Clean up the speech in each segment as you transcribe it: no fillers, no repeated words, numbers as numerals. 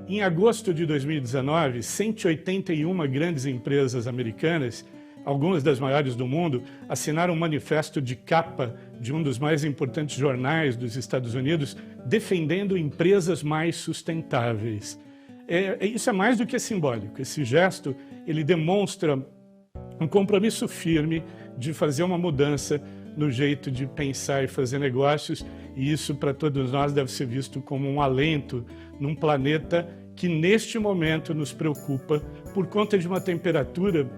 Em agosto de 2019, 181 grandes empresas americanas, algumas das maiores do mundo, assinaram um manifesto de capa de um dos mais importantes jornais dos Estados Unidos, defendendo empresas mais sustentáveis. Isso é mais do que simbólico. Esse gesto, ele demonstra um compromisso firme de fazer uma mudança no jeito de pensar e fazer negócios, e isso para todos nós deve ser visto como um alento num planeta que neste momento nos preocupa por conta de uma temperatura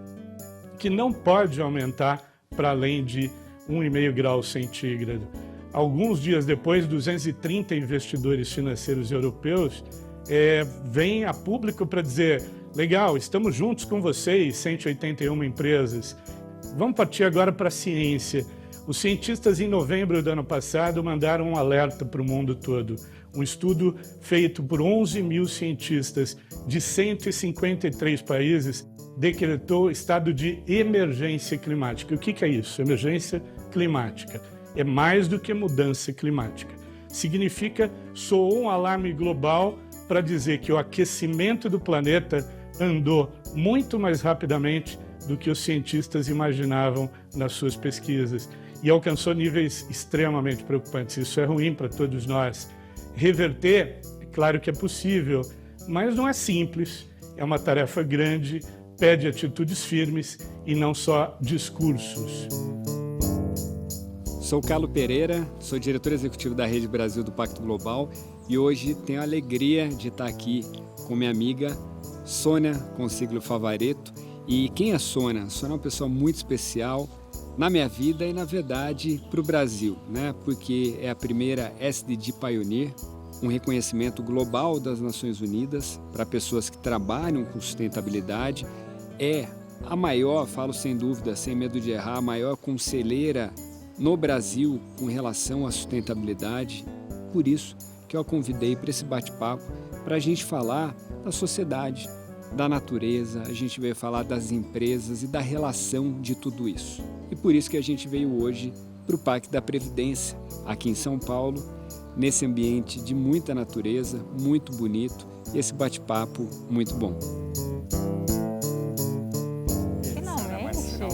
que não pode aumentar para além de 1,5 graus centígrados. Alguns dias depois, 230 investidores financeiros europeus vêm a público para dizer: legal, estamos juntos com vocês, 181 empresas. Vamos partir agora para a ciência. Os cientistas, em novembro do ano passado, mandaram um alerta para o mundo todo. Um estudo feito por 11 mil cientistas de 153 países decretou estado de emergência climática. O que é isso? Emergência climática. É mais do que mudança climática. Significa, soou um alarme global para dizer que o aquecimento do planeta andou muito mais rapidamente do que os cientistas imaginavam nas suas pesquisas e alcançou níveis extremamente preocupantes. Isso é ruim para todos nós. Reverter, é claro que é possível, mas não é simples, é uma tarefa grande, pede atitudes firmes e não só discursos. Sou Carlo Pereira, sou diretor executivo da Rede Brasil do Pacto Global e hoje tenho a alegria de estar aqui com minha amiga Sônia Consiglio Favaretto. E quem é Sônia? Sônia é uma pessoa muito especial na minha vida e, na verdade, para o Brasil, né? Porque é a primeira SDG Pioneer, um reconhecimento global das Nações Unidas para pessoas que trabalham com sustentabilidade. É a maior, falo sem dúvida, sem medo de errar, a maior conselheira no Brasil com relação à sustentabilidade. Por isso que eu a convidei para esse bate-papo, para a gente falar da sociedade, da natureza, a gente veio falar das empresas e da relação de tudo isso. E por isso que a gente veio hoje para o Parque da Previdência, aqui em São Paulo, nesse ambiente de muita natureza, muito bonito, e esse bate-papo muito bom. Finalmente, não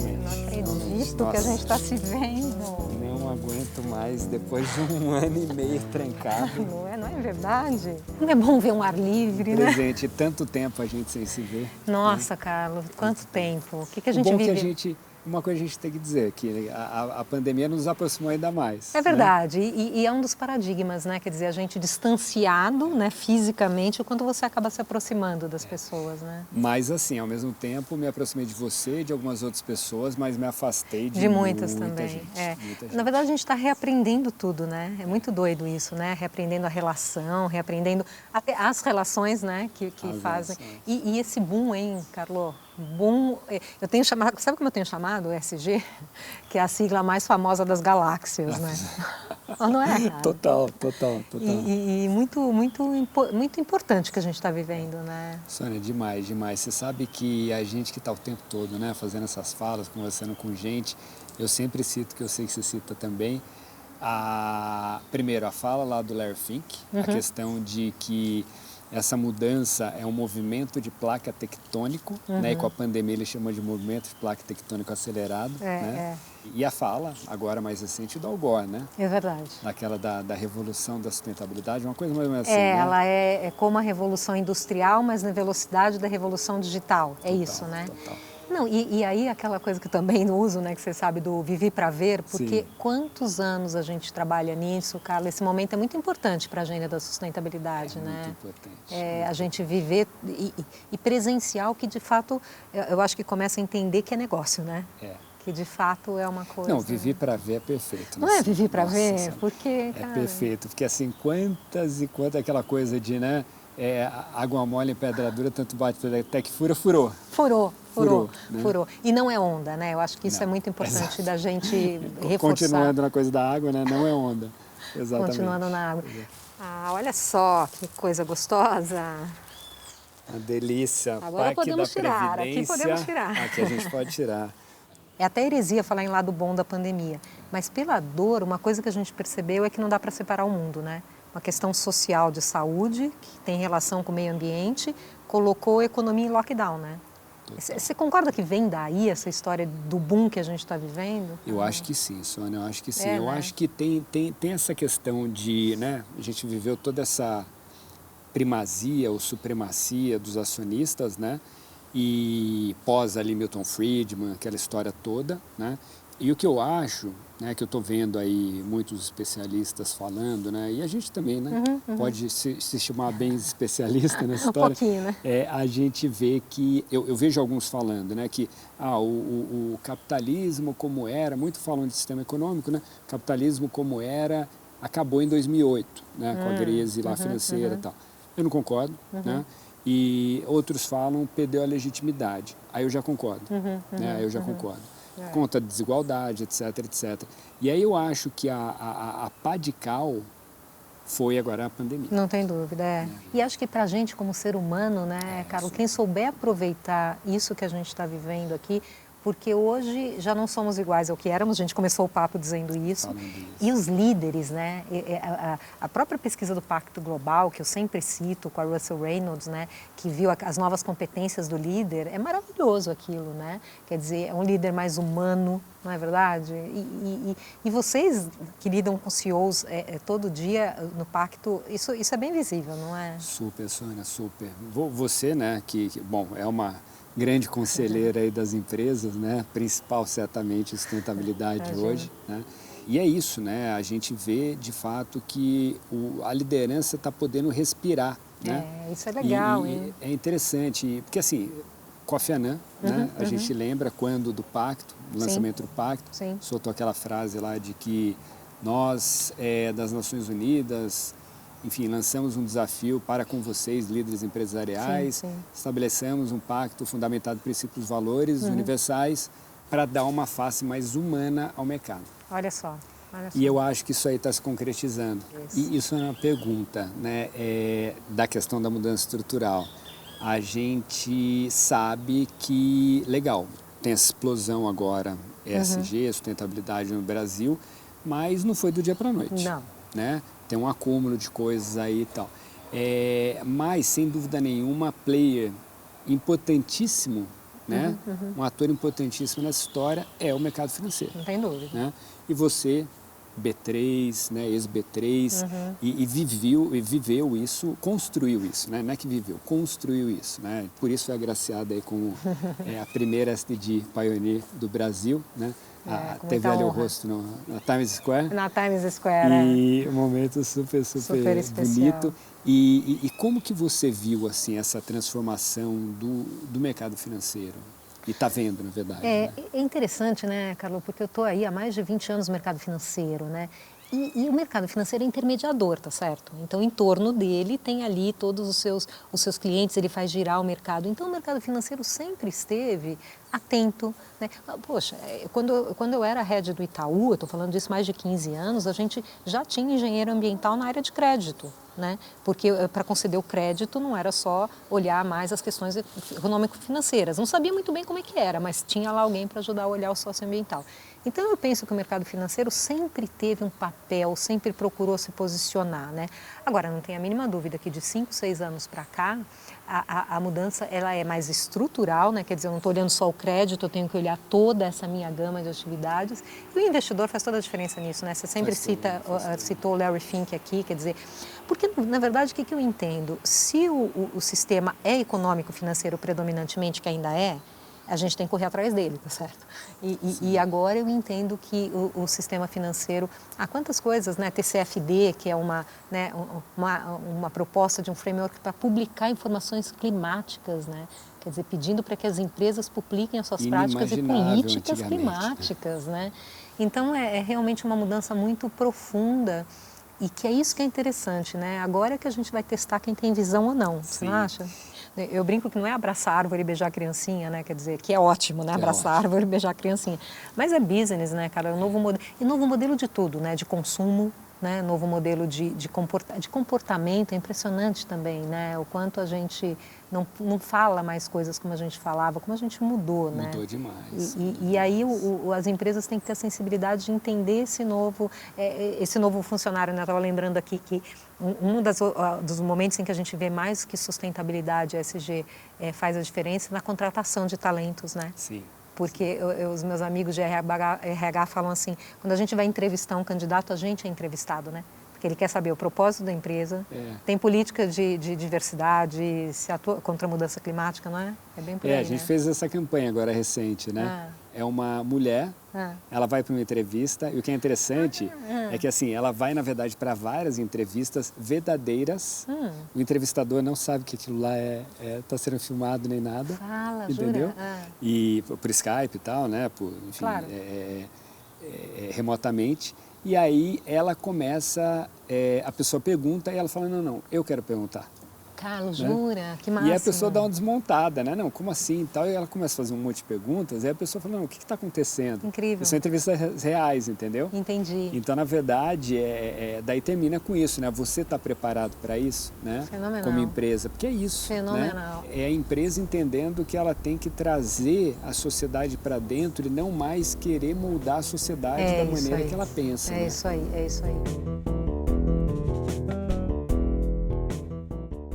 acredito que a gente está se vendo. Não aguento mais depois de 1 ano e meio trancado. Não é verdade? Não é bom ver um ar livre, né? Presente, tanto tempo a gente sem se ver. Nossa, Carlos, quanto tempo. O que a gente bom vive? Que uma coisa a gente tem que dizer, que a pandemia nos aproximou ainda mais. É verdade, né? E é um dos paradigmas, né? Quer dizer, a gente distanciado, né, fisicamente, o quanto você acaba se aproximando das pessoas, né? Mas assim, ao mesmo tempo, me aproximei de você, de algumas outras pessoas, mas me afastei de muitas muita também. gente, muita gente. Na verdade, a gente está reaprendendo tudo, né? É muito doido isso, né? Reaprendendo a relação, reaprendendo até as relações, né? Que fazem. E esse boom, hein, Carlo? Boom, eu tenho chamado, sabe como eu tenho chamado o ESG? Que é a sigla mais famosa das galáxias, né? Não é, cara? Total. E muito importante que a gente está vivendo, né? Sônia, demais. Você sabe que a gente que está o tempo todo, né, fazendo essas falas, conversando com gente, eu sempre cito, que eu sei que você cita também, primeiro a fala lá do Larry Fink, a questão de que essa mudança é um movimento de placa tectônico, né? E com a pandemia ele chamou de movimento de placa tectônico acelerado, né? E a fala, agora mais recente, do Al Gore, né? É verdade. Daquela da revolução da sustentabilidade, uma coisa mais ou menos assim, né? Ela Ela é como a revolução industrial, mas na velocidade da revolução digital. É isso, né? Total. Não, e aí aquela coisa que eu também uso, né, que você sabe, do viver para ver, porque Sim. Quantos anos a gente trabalha nisso, Carla? Esse momento é muito importante para a agenda da sustentabilidade, né? Muito importante. A gente viver e presenciar o que de fato, eu acho que começa a entender que é negócio, né? Que de fato é uma coisa... Não, viver para ver é perfeito. Não é viver para ver? Porque, cara... É perfeito, porque assim, quantas e quantas aquela coisa de, né? água mole em pedra dura, tanto bate até que fura, furou. Furou, né? furou. E não é onda, né? Eu acho que isso é muito importante da gente reforçar. Continuando na coisa da água, né? Não é onda. Exatamente. Continuando na água. Ah, olha só que coisa gostosa. Uma delícia. Agora podemos tirar, aqui podemos tirar. Aqui a gente pode tirar. É até heresia falar em lado bom da pandemia. Mas pela dor, uma coisa que a gente percebeu é que não dá para separar o mundo, né? Uma questão social de saúde, que tem relação com o meio ambiente, colocou a economia em lockdown, né? Você concorda que vem daí essa história do boom que a gente está vivendo? Eu acho que sim, Sônia, eu acho que sim. Eu né? acho que tem essa questão de, né, a gente viveu toda essa primazia ou supremacia dos acionistas, né, e pós ali Milton Friedman, aquela história toda, né, e o que eu acho, né, que eu estou vendo aí muitos especialistas falando, né, e a gente também, né, pode se chamar bem especialista nessa história. Um pouquinho, né? A gente vê que, eu vejo alguns falando, né, que o capitalismo como era, muito falam de sistema econômico, né, capitalismo como era, acabou em 2008, né, com a crise lá financeira e tal. Eu não concordo, né? E outros falam perdeu a legitimidade. Aí eu já concordo, né? Aí eu já concordo. Conta de desigualdade, etc, etc. E aí eu acho que a pá de cal foi agora a pandemia. Não tem dúvida, E acho que para a gente como ser humano, né, Carlos, quem souber aproveitar isso que a gente está vivendo aqui, porque hoje já não somos iguais ao que éramos, a gente começou o papo dizendo isso. E os líderes, né? A própria pesquisa do Pacto Global, que eu sempre cito, com a Russell Reynolds, né? Que viu as novas competências do líder, é maravilhoso aquilo, né? Quer dizer, é um líder mais humano, não é verdade? E vocês que lidam com CEOs todo dia no Pacto, isso é bem visível, não é? Super, Sônia, super. Você, né, que bom, é uma grande conselheira aí das empresas, né? Principal certamente sustentabilidade hoje, né? E é isso, né? A gente vê de fato que a liderança está podendo respirar, né? Isso é legal, hein? É interessante, porque assim, Kofi Annan, né? A gente lembra quando do Pacto, do lançamento do Pacto, soltou aquela frase lá de que nós, das Nações Unidas, enfim, lançamos um desafio para com vocês, líderes empresariais, estabelecemos um pacto fundamentado em princípios e valores universais para dar uma face mais humana ao mercado. Olha só. E eu acho que isso aí está se concretizando. E isso é uma pergunta, né, da questão da mudança estrutural. A gente sabe que, legal, tem essa explosão agora, ESG, sustentabilidade no Brasil, mas não foi do dia para a noite. Não. Né? Tem um acúmulo de coisas aí e tal. Mas, sem dúvida nenhuma, player importantíssimo, né? Um ator importantíssimo nessa história é o mercado financeiro. Não tem dúvida. Né? E você, B3, né? Ex-B3, e viveu isso, construiu isso, né? Não é que viveu, construiu isso. Né? Por isso foi agraciada aí como a primeira SDG Pioneer do Brasil, né? Teve ali o rosto na Times Square. Na Times Square, E um momento super bonito. E como que você viu assim, essa transformação do mercado financeiro? E está vendo, na verdade. É interessante, né, Carlos, porque eu estou aí há mais de 20 anos no mercado financeiro, né? E o mercado financeiro é intermediador, tá certo? Então, em torno dele tem ali todos os seus clientes, ele faz girar o mercado. Então, o mercado financeiro sempre esteve atento, né? Poxa, quando eu era head do Itaú, eu estou falando disso há mais de 15 anos, a gente já tinha engenheiro ambiental na área de crédito, né? Porque para conceder o crédito não era só olhar mais as questões econômico-financeiras. Não sabia muito bem como é que era, mas tinha lá alguém para ajudar a olhar o socioambiental. Então, eu penso que o mercado financeiro sempre teve um papel, sempre procurou se posicionar, né? Agora, não tem a mínima dúvida que de 5, 6 anos para cá, a mudança ela é mais estrutural, né? Quer dizer, eu não estou olhando só o crédito, eu tenho que olhar toda essa minha gama de atividades. E o investidor faz toda a diferença nisso, né? Você sempre citou o Larry Fink aqui, quer dizer... Porque, na verdade, o que eu entendo? Se o sistema é econômico-financeiro predominantemente, que ainda é, a gente tem que correr atrás dele, tá certo? E agora eu entendo que o sistema financeiro... Há quantas coisas, né? TCFD, que é uma proposta de um framework para publicar informações climáticas, né? Quer dizer, pedindo para que as empresas publiquem as suas práticas e políticas climáticas, né? Então, é realmente uma mudança muito profunda E que é isso que é interessante, né? Agora é que a gente vai testar quem tem visão ou não, você não acha? Eu brinco que não é abraçar a árvore e beijar a criancinha, né? Quer dizer, que é ótimo, né? Abraçar a árvore e beijar a criancinha. Mas é business, né, cara? É um novo modelo. E novo modelo de tudo, né? De consumo, né? Novo modelo de comportamento. É impressionante também, né? O quanto a gente não fala mais coisas como a gente falava, como a gente mudou, né? Mudou demais. E aí as empresas têm que ter a sensibilidade de entender esse novo funcionário, né? Eu estava lembrando aqui que dos momentos em que a gente vê mais que sustentabilidade, ESG, faz a diferença na contratação de talentos, né? Sim. Porque os meus amigos de RH falam assim, quando a gente vai entrevistar um candidato, a gente é entrevistado, né? Porque ele quer saber o propósito da empresa, tem política de diversidade, se atua contra a mudança climática, não é? É bem por aí, a gente fez essa campanha agora recente, né? É uma mulher, ela vai para uma entrevista e o que é interessante é que assim, ela vai na verdade para várias entrevistas verdadeiras. O entrevistador não sabe que aquilo lá está sendo filmado nem nada. Fala, entendeu? Jura? E por Skype e tal, né? Enfim, claro. Remotamente. E aí ela começa, a pessoa pergunta e ela fala, não, eu quero perguntar. Carlos, jura? Que máximo. E a pessoa dá uma desmontada, né? Não, como assim e tal? E ela começa a fazer um monte de perguntas e a pessoa fala, não, o que está acontecendo? Incrível. São entrevistas reais, entendeu? Entendi. Então, na verdade, daí termina com isso, né? Você está preparado para isso, né? Fenomenal. Como empresa, porque é isso. Fenomenal. Né? É a empresa entendendo que ela tem que trazer a sociedade para dentro e não mais querer moldar a sociedade da maneira que ela pensa. É isso aí, é isso aí.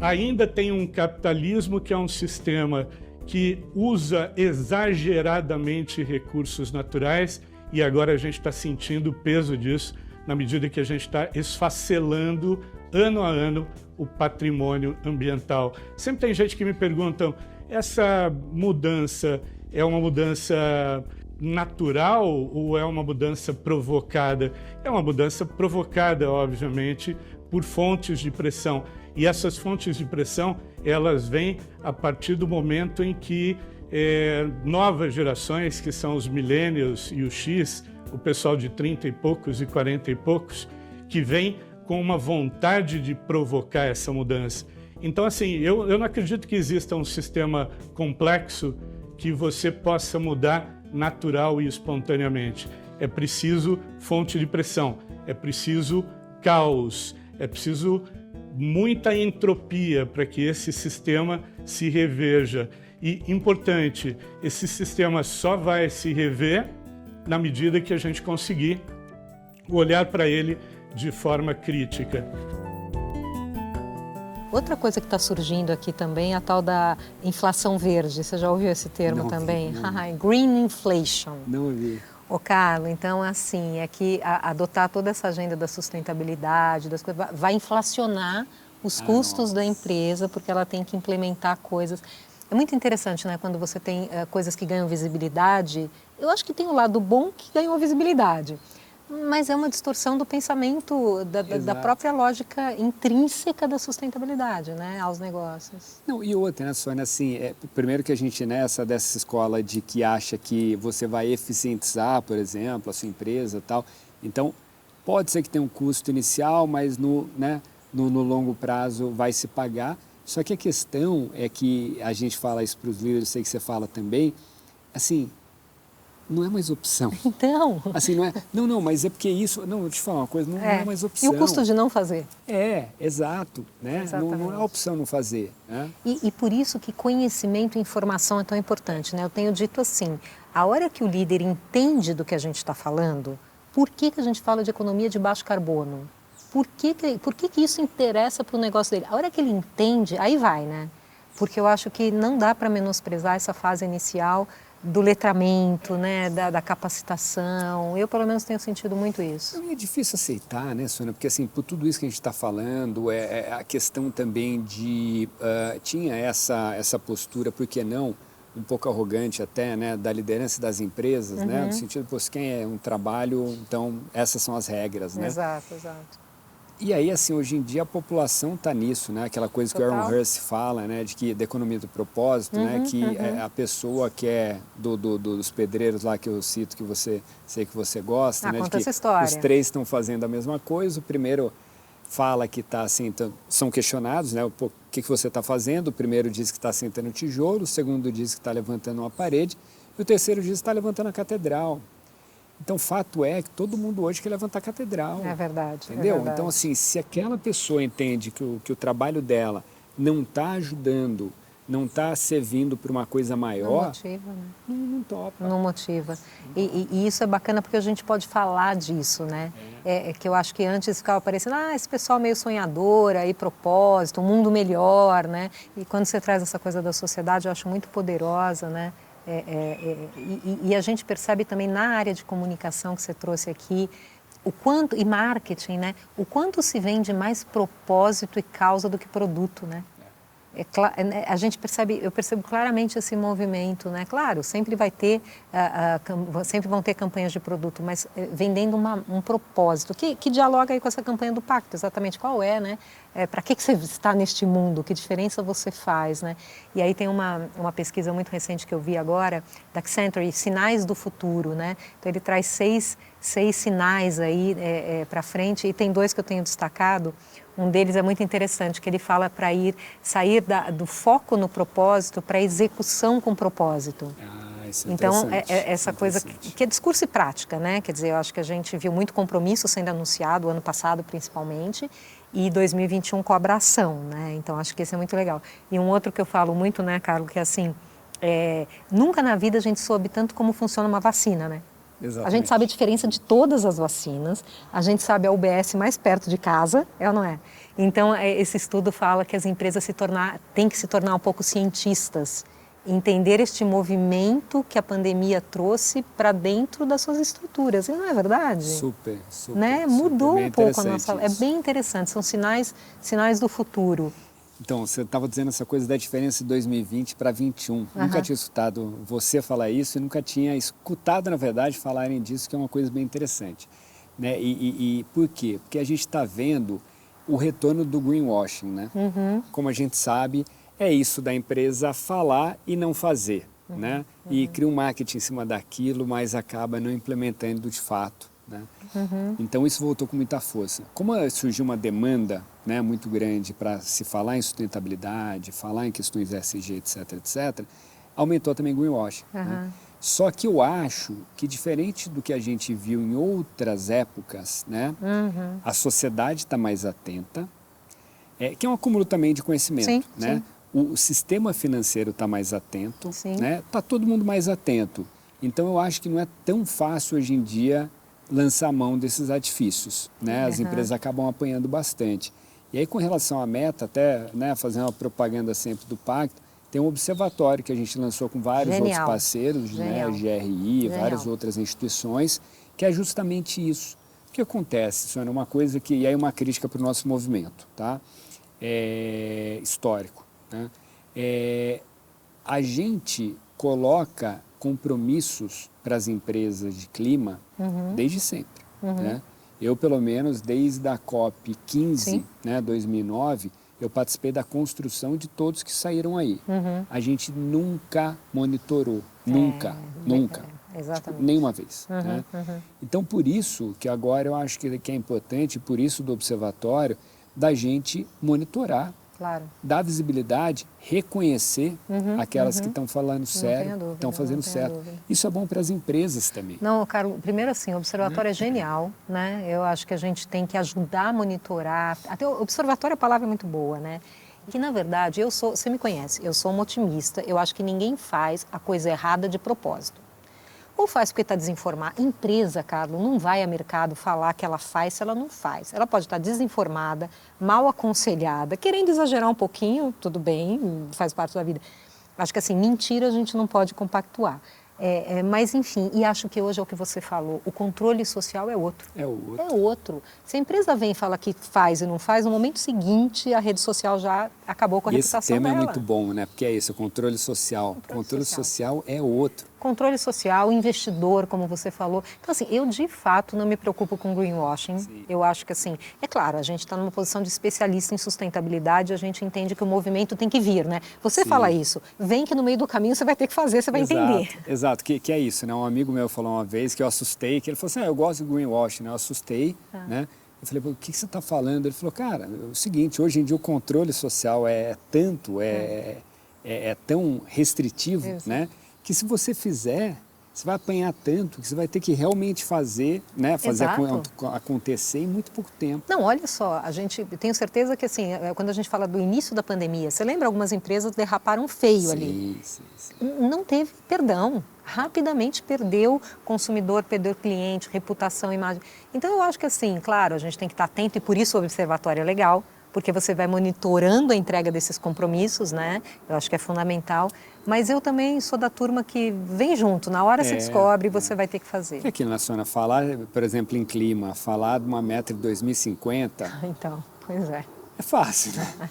Ainda tem um capitalismo que é um sistema que usa exageradamente recursos naturais e agora a gente está sentindo o peso disso na medida que a gente está esfacelando ano a ano o patrimônio ambiental. Sempre tem gente que me pergunta, essa mudança é uma mudança natural ou é uma mudança provocada? É uma mudança provocada, obviamente, por fontes de pressão. E essas fontes de pressão, elas vêm a partir do momento em que novas gerações, que são os millennials e o X, o pessoal de 30 e poucos e 40 e poucos, que vem com uma vontade de provocar essa mudança. Então, assim, eu não acredito que exista um sistema complexo que você possa mudar natural e espontaneamente. É preciso fonte de pressão, é preciso caos, é preciso muita entropia para que esse sistema se reveja. E, importante, esse sistema só vai se rever na medida que a gente conseguir olhar para ele de forma crítica. Outra coisa que está surgindo aqui também é a tal da inflação verde. Você já ouviu esse termo também? Green inflation. Não ouvi. Ô, Carlos, então, assim, é que adotar toda essa agenda da sustentabilidade, das coisas, vai inflacionar os custos da empresa, porque ela tem que implementar coisas. É muito interessante, né, quando você tem coisas que ganham visibilidade. Eu acho que tem o lado bom que ganhou visibilidade, mas é uma distorção do pensamento, da própria lógica intrínseca da sustentabilidade, né, aos negócios. Não, e outra, né, Sônia, assim, primeiro que a gente, dessa escola de que acha que você vai eficientizar, por exemplo, a sua empresa e tal, então pode ser que tenha um custo inicial, mas no longo prazo vai se pagar, só que a questão é que a gente fala isso para os líderes, sei que você fala também, assim, não é mais opção. Então... Assim, não é... Não, mas é porque isso... Não, vou te falar uma coisa, não é mais opção. E o custo de não fazer? Exato. Né? Não é opção não fazer. Né? E por isso que conhecimento e informação é tão importante. Né? Eu tenho dito assim, a hora que o líder entende do que a gente está falando, por que a gente fala de economia de baixo carbono? Por que isso interessa para o negócio dele? A hora que ele entende, aí vai, né? Porque eu acho que não dá para menosprezar essa fase inicial do letramento, né, da capacitação. Eu, pelo menos, tenho sentido muito isso. É difícil aceitar, né, Sônia? Porque, assim, por tudo isso que a gente está falando, a questão também de... tinha essa postura, por que não, um pouco arrogante até, né, da liderança das empresas, né, no sentido, se quem é um trabalho, então essas são as regras, né? Exato. E aí, assim, hoje em dia a população está nisso, né? Aquela coisa que o Aaron Hurst fala, né? Da economia do propósito, né? Que a pessoa que é dos pedreiros lá que eu cito, que sei que você gosta, né? Conta de que essa história. os três estão fazendo a mesma coisa. O primeiro fala que está assentando, são questionados, né? O que você está fazendo? O primeiro diz que está assentando tijolo, o segundo diz que está levantando uma parede, e o terceiro diz que está levantando a catedral. Então, o fato é que todo mundo hoje quer levantar a catedral. É verdade. Entendeu? É verdade. Então, assim, se aquela pessoa entende que o trabalho dela não está ajudando, não está servindo para uma coisa maior, não motiva, né? Não topa. Não motiva. E isso é bacana porque a gente pode falar disso, né? É que eu acho que antes ficava parecendo, esse pessoal meio sonhador, aí propósito, um mundo melhor, né? E quando você traz essa coisa da sociedade, eu acho muito poderosa, né? E a gente percebe também na área de comunicação que você trouxe aqui, o quanto, e marketing, né? O quanto se vende mais propósito e causa do que produto, né? A gente percebe, eu percebo claramente esse movimento, né? Claro, sempre vai ter, sempre vão ter campanhas de produto, mas vendendo um propósito que dialoga aí com essa campanha do Pacto, exatamente qual é, né? Para que você está neste mundo? Que diferença você faz, né? E aí tem uma pesquisa muito recente que eu vi agora, da Accenture, Sinais do Futuro, né? Então ele traz seis sinais aí para frente e tem 2 que eu tenho destacado. Um deles é muito interessante, que ele fala para sair do foco no propósito para a execução com propósito. Isso é então, interessante. essa coisa que é discurso e prática, né? Quer dizer, eu acho que a gente viu muito compromisso sendo anunciado, ano passado principalmente, e 2021 cobra ação, né? Então, acho que esse é muito legal. E um outro que eu falo muito, né, Carlos, que é assim, nunca na vida a gente soube tanto como funciona uma vacina, né? Exatamente. A gente sabe a diferença de todas as vacinas, a gente sabe a UBS mais perto de casa, é ou não é? Então, esse estudo fala que as empresas têm que se tornar um pouco cientistas, entender este movimento que a pandemia trouxe para dentro das suas estruturas, e não é verdade? Super, né? Mudou super, um pouco a nossa... isso. É bem interessante, são sinais do futuro. Então, você estava dizendo essa coisa da diferença de 2020 para 2021. Nunca tinha escutado você falar isso e nunca tinha escutado, na verdade, falarem disso, que é uma coisa bem interessante. Né? E por quê? Porque a gente está vendo o retorno do greenwashing, né? Como a gente sabe, é isso da empresa falar e não fazer, né? E cria um marketing em cima daquilo, mas acaba não implementando de fato, né? Então isso voltou com muita força. Como surgiu uma demanda, né, muito grande para se falar em sustentabilidade, falar em questões ESG, etc, etc, aumentou também o greenwashing. Né? Só que eu acho que, diferente do que a gente viu em outras épocas, né, a sociedade está mais atenta, que é um acúmulo também de conhecimento. Sim, né? sim. O sistema financeiro está mais atento, Sim. né? Está todo mundo mais atento. Então eu acho que não é tão fácil hoje em dia lançar mão desses artifícios. Né? As empresas acabam apanhando bastante. E aí, com relação à meta, até, né, fazendo uma propaganda sempre do Pacto, tem um observatório que a gente lançou com vários outros parceiros, né, GRI, várias outras instituições, que é justamente isso. O que acontece, Sônia, uma coisa que, e aí uma crítica para o nosso movimento, tá? Histórico. Né? A gente coloca compromissos para as empresas de clima desde sempre. Né? Eu, pelo menos, desde a COP 15, né, 2009, eu participei da construção de todos que saíram aí. A gente nunca monitorou, nunca. Exatamente. Tipo, nenhuma vez. Né? Então, por isso que agora eu acho que é importante, por isso do observatório, da gente monitorar, dar visibilidade, reconhecer aquelas que estão falando sério, estão fazendo certo. Isso é bom para as empresas também. Não, Carlos, primeiro assim, o observatório é genial, né? Eu acho que a gente tem que ajudar a monitorar. Até o observatório, a palavra é muito boa, né? Que, na verdade, você me conhece, eu sou uma otimista, eu acho que ninguém faz a coisa errada de propósito. Ou faz porque está desinformada. Empresa, Carlos, não vai a mercado falar que ela faz se ela não faz. Ela pode estar desinformada, mal aconselhada, querendo exagerar um pouquinho, tudo bem, faz parte da vida. Acho que assim, mentira a gente não pode compactuar. Mas, enfim, e acho que hoje é o que você falou, o controle social é outro. É outro. É outro. Se a empresa vem e fala que faz e não faz, no momento seguinte a rede social já acabou com a reputação dela. Esse tema dela. é muito bom, né? Porque é isso, o controle social. Controle social é outro. Controle social, investidor, como você falou. Então, assim, eu de fato não me preocupo com greenwashing. Sim. Eu acho que, assim, é claro, a gente está numa posição de especialista em sustentabilidade, a gente entende que o movimento tem que vir, né? Você fala isso, vem que no meio do caminho você vai ter que fazer, você vai entender. Exato, que é isso, né? Um amigo meu falou uma vez que eu assustei, que ele falou assim, eu gosto de greenwashing, né? Eu assustei, né? Eu falei, o que você está falando? Ele falou, cara, é o seguinte, hoje em dia o controle social é tão restritivo, né? Que se você fizer, você vai apanhar tanto que você vai ter que realmente fazer, né? Fazer acontecer em muito pouco tempo. Não, olha só, tenho certeza que assim, quando a gente fala do início da pandemia, você lembra algumas empresas derraparam feio ali? Sim. Não teve perdão. Rapidamente perdeu consumidor, perdeu cliente, reputação, imagem. Então eu acho que assim, claro, a gente tem que estar atento e por isso o observatório é legal, porque você vai monitorando a entrega desses compromissos, né? Eu acho que é fundamental. Mas eu também sou da turma que vem junto, na hora você descobre e você vai ter que fazer. E aqui na Sônia, falar, por exemplo, em clima, falar de uma meta de 2050... Então, pois é. É fácil, né?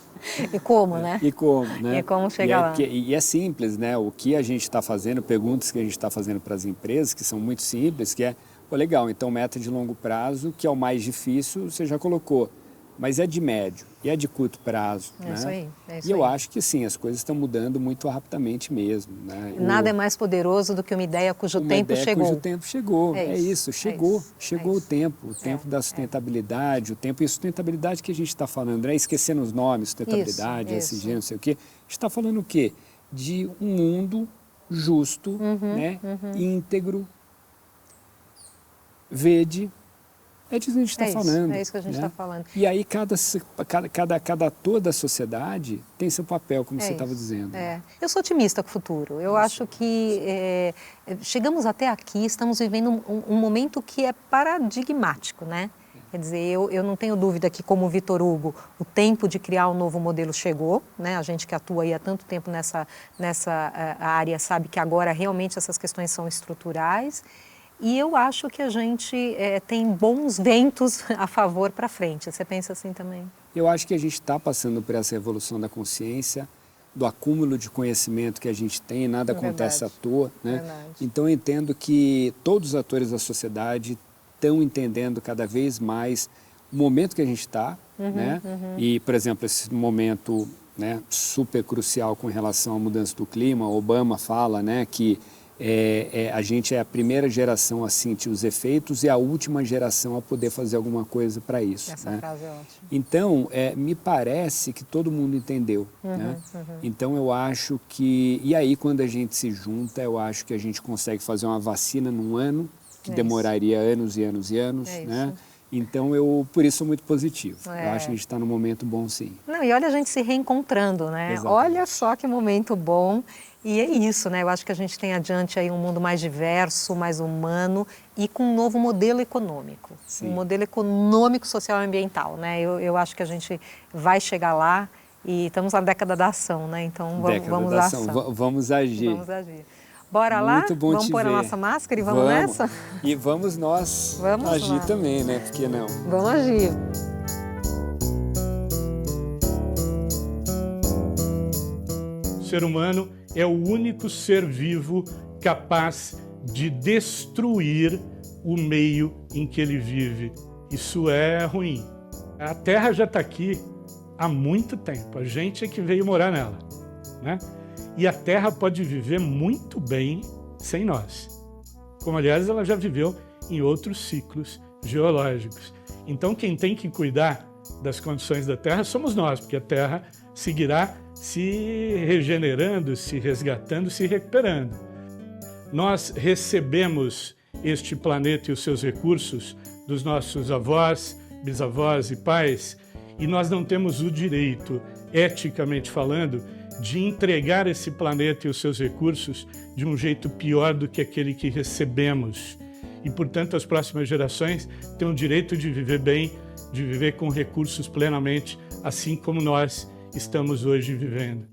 E como, né? E como, né? E como chegar lá. E é simples, né? O que a gente está fazendo, perguntas que a gente está fazendo para as empresas, que são muito simples, que é, pô, legal, então meta de longo prazo, que é o mais difícil, você já colocou. Mas é de médio e é de curto prazo. É isso aí. E eu acho que sim, as coisas estão mudando muito rapidamente mesmo. Né? Nada é mais poderoso do que uma ideia cujo tempo chegou. Cujo tempo chegou. Chegou o tempo da sustentabilidade, o tempo e sustentabilidade que a gente está falando, né? Esquecendo os nomes, sustentabilidade, ESG, não sei o quê. A gente está falando o quê? De um mundo justo, né? Íntegro, verde. É disso que a gente está falando. É isso que a gente está falando. E aí toda a sociedade tem seu papel, como você estava dizendo. Eu sou otimista com o futuro. Eu acho que chegamos até aqui, estamos vivendo um momento que é paradigmático, né? Quer dizer, eu não tenho dúvida que, como o Victor Hugo, o tempo de criar um novo modelo chegou, né? A gente que atua aí há tanto tempo nessa área sabe que agora realmente essas questões são estruturais. E eu acho que a gente tem bons ventos a favor para frente. Você pensa assim também? Eu acho que a gente está passando por essa revolução da consciência, do acúmulo de conhecimento que a gente tem, nada acontece à toa, né? Então eu entendo que todos os atores da sociedade estão entendendo cada vez mais o momento que a gente está, né? E, por exemplo, esse momento, né, super crucial com relação à mudança do clima, Obama fala, né, que a gente é a primeira geração a sentir os efeitos e a última geração a poder fazer alguma coisa para isso. Essa frase é ótima. Então, me parece que todo mundo entendeu. Né? Então, eu acho que... E aí, quando a gente se junta, eu acho que a gente consegue fazer uma vacina num ano, que demoraria anos e anos e anos. Né? Então, por isso, sou muito positivo. Eu acho que a gente está num momento bom, sim. Não, e olha a gente se reencontrando, né? Exatamente. Olha só que momento bom. E é isso, né? Eu acho que a gente tem adiante aí um mundo mais diverso, mais humano e com um novo modelo econômico. Sim. Um modelo econômico, social e ambiental, né? Eu acho que a gente vai chegar lá e estamos na década da ação, né? Então vamos à ação. Vamos agir. Vamos agir. Bora lá? Muito bom vamos pôr a nossa máscara e vamos nessa? E vamos nós agir também, né? Por que não? Vamos agir. O ser humano é o único ser vivo capaz de destruir o meio em que ele vive. Isso é ruim. A Terra já está aqui há muito tempo. A gente é que veio morar nela, né? E a Terra pode viver muito bem sem nós. Como, aliás, ela já viveu em outros ciclos geológicos. Então, quem tem que cuidar das condições da Terra somos nós, porque a Terra seguirá se regenerando, se resgatando, se recuperando. Nós recebemos este planeta e os seus recursos dos nossos avós, bisavós e pais, e nós não temos o direito, eticamente falando, de entregar esse planeta e os seus recursos de um jeito pior do que aquele que recebemos. E, portanto, as próximas gerações têm o direito de viver bem, de viver com recursos plenamente, assim como nós estamos hoje vivendo.